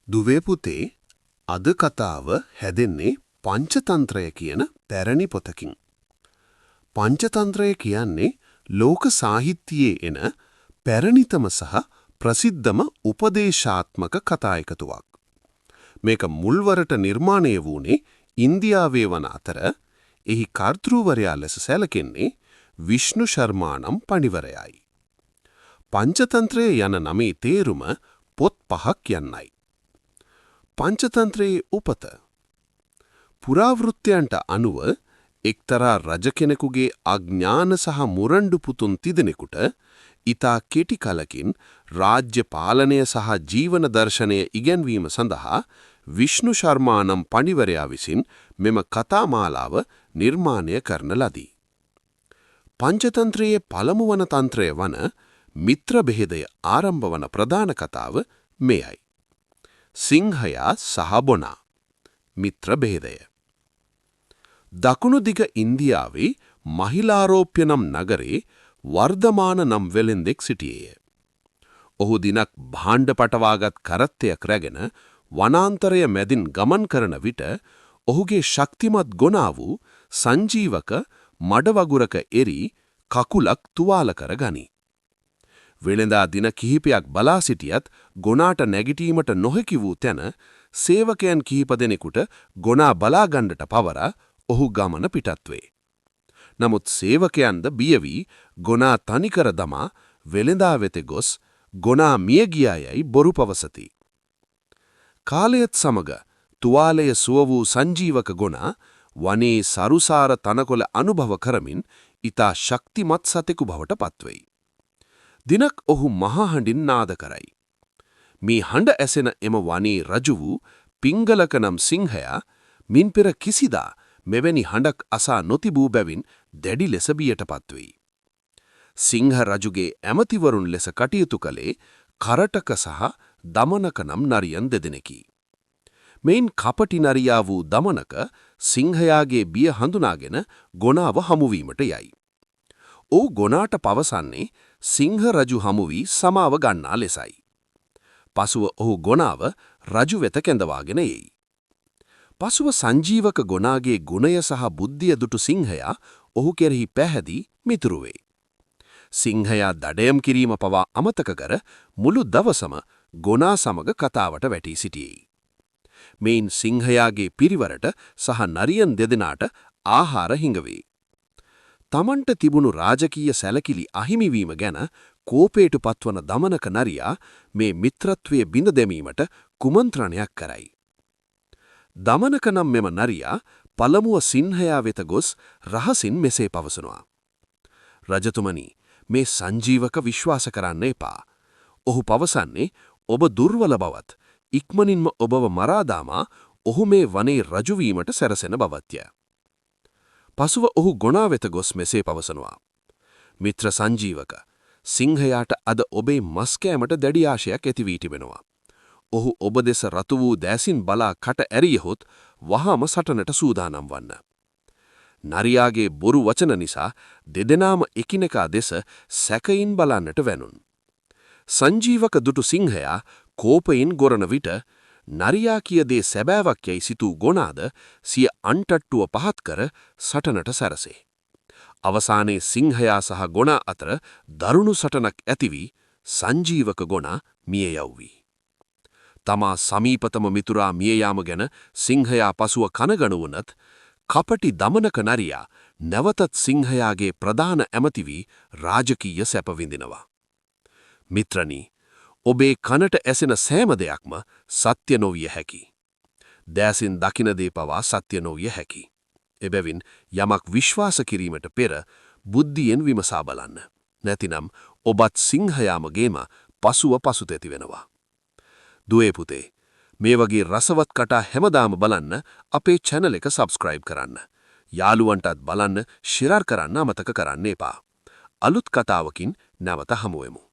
දුවේ පුතේ අද කතාව හැදෙන්නේ පංචතන්ත්‍රය කියන පැරණි පොතකින්. පංචතන්ත්‍රය කියන්නේ ලෝක සාහිත්‍යයේ එන පැරණිතම සහ ප්‍රසිද්ධම උපදේශාත්මක කතා එකතුවක්. මේක මුල්වරට නිර්මාණය වුණේ ඉන්දියාවේ වන අතර එහි කර්තෘවරයා ලෙස සැලකෙන්නේ විෂ්ණු ශර්මා නම් පඬිවරයයි. පංචතන්ත්‍රය යන නමේ තේරුම පොත් පහක් යන්නයි. පංචතන්ත්‍රයේ උපත පුරාවෘත්තයන්ට අනුව එක්තරා රජ කෙනෙකුගේ අඥාන සහ මුරණ්ඩු පුතුන් තිදෙනෙකුට ඊතා කෙටි කලකින් රාජ්‍ය පාලනය සහ ජීවන දර්ශනය ඉගෙනවීම සඳහා විෂ්ණු ශර්මා නම් පඬිවරයා විසින් මෙම කතාමාලාව නිර්මාණය කරන ලදී. පංචතන්ත්‍රයේ පළමු වන තන්ත්‍රය වන මිත්‍ර බෙහෙදය ආරම්භ වන ප්‍රධාන කතාව මෙයයි. සිංහයා සහ බොනා මිත්‍ර බෙහෙදය. දකුණු දිග ඉන්දියාවේ මහිලාරෝප්‍ය නම් නගරේ වර්ධමාන නම් වෙළෙන්දෙක් සිටියේය. ඔහු දිනක් භාණ්ඩ පටවාගත් කරත්තයක් රැගෙන වනාන්තරය මැදින් ගමන් කරන විට ඔහුගේ ශක්තිමත් ගොනා වූ සංජීවක මඩවගුරක එරි කකුලක් තුවාල කර ගනී. වෙළඳා දින කිහිපයක් බලා සිටියත් ගොනාට නැගිටීමට නොහැකි වූ තැන සේවකයන් කිහිප දෙනෙකුට ගොනා බලා ගන්නට පවරා ඔහු ගමන පිටත් වේ. නමුත් සේවකයන්ද බිය වී ගොනා තනිකර දමා වෙළඳා වෙත ගොස් ගොනා මිය ගියායයි බොරු පවසති. කාලයත් සමග තුවාලය සුව වූ සංජීවක ගොනා වනයේ සරුසාර තනකොළ අනුභව කරමින් ඊතා ශක්තිමත් සතෙකු බවට පත්වෙයි. දිනක් ඔහු මහා හඬින් නාද කරයි. මේ හඬ ඇසෙන එම වනයේ රජු වූ පිංගලක නම් සිංහයා මින් පෙර කිසිදා මෙවැනි හඬක් අසා නොතිබූ බැවින් දැඩි ලෙස බියටපත් වෙයි. සිංහ රජුගේ ඇමතිවරුන් ලෙස කටයුතු කළේ කරටක සහ දමනක නම් නරියන් දෙදෙනෙකි. මෙයින් කපටි නරියා වූ දමනක සිංහයාගේ බිය හඳුනාගෙන ගොනාව හමුවීමට යයි. ඔහු ගොනාට පවසන්නේ සිංහ රජු හමු වී සමාව ගන්නා ලෙසයි. පසුව ඔහු ගොනාව රජු වෙත කැඳවාගෙන එයි. පසුව සංජීවක ගොනාගේ ගුණය සහ බුද්ධිය දුටු සිංහයා ඔහු කෙරෙහි පැහැදී මිතුරු වේ. සිංහයා දඩයම් කිරීම පවා අමතක කර මුළු දවසම ගොනා සමග කතාවට වැටී සිටියේයි. මෙයින් සිංහයාගේ පිරිවරට සහ නරියන් දෙදෙනාට ආහාර හිඟවේ. තමන්ට තිබුණු රාජකීය සැලකිලි අහිමිවීම ගැන කෝපයට පත්වන දමනක නරියා මේ මිත්‍රත්වයේ බිඳ දැමීමට කුමන්ත්‍රණයක් කරයි. දමනක නම් මෙම නරියා පළමුව සිංහයා වෙත ගොස් රහසින් මෙසේ පවසනවා. රජතුමනි, මේ සංජීවක විශ්වාස කරන්න එපා. ඔහු පවසන්නේ ඔබ දුර්වල බවත් ඉක්මනින්ම ඔබව මරාදාමා ඔහු මේ වනේ රජුවීමට සැරසෙන බවත්ය. පසුව ඔහු ගොනා වෙත ගොස් මෙසේ පවසනවා. මිත්‍ර සංජීවක, සිංහයාට අද ඔබේ මස් කෑමට දැඩි ආශයක් ඇති වී තිබෙනවා. ඔහු ඔබ දෙස රතු වූ දෑසින් බලා කට ඇරියහොත් වහාම සටනට සූදානම් වන්න. නරියාගේ බොරු වචන නිසා දෙදෙනාම එකිනෙකා දෙස සැකයින් බලන්නට වැනුන්. සංජීවක දුටු සිංහයා කෝපයෙන් ගොරන විට නරියා කිය දේ සැබෑවක් යයි සිතූ ගොනාද සිය අන්ටට්ටුව පහත් කර සටනට සැරසේ. අවසානයේ සිංහයා සහ ගොනා අතර දරුණු සටනක් ඇති වී සංජීවක ගොනා මිය යව්වී. තමා සමීපතම මිතුරා මිය යාම ගැන සිංහයා පසුව කනගණු වුණත් කපටි දමනක නරියා නැවතත් සිංහයාගේ ප්‍රධාන ඇමති වී රාජකීය සැප විඳිනවා. මිත්‍රනි, ඔබේ කනට ඇසෙන සෑම දෙයක්ම සත්‍ය නොවිය හැකි. දෑසින් දකින දේ පවා සත්‍ය නොවිය හැකි. එබැවින් යමක් විශ්වාස කිරීමට පෙර බුද්ධියෙන් විමසා බලන්න. නැතිනම් ඔබත් සිංහයාමගේම පසුව පසුතැති වෙනවා. දුවේ පුතේ, මේ වගේ රසවත් කතා හැමදාම බලන්න අපේ channel එක subscribe කරන්න. යාළුවන්ටත් බලන්න share කරන්න අමතක කරන්න එපා. අලුත් කතාවකින් නැවත හමුවෙමු.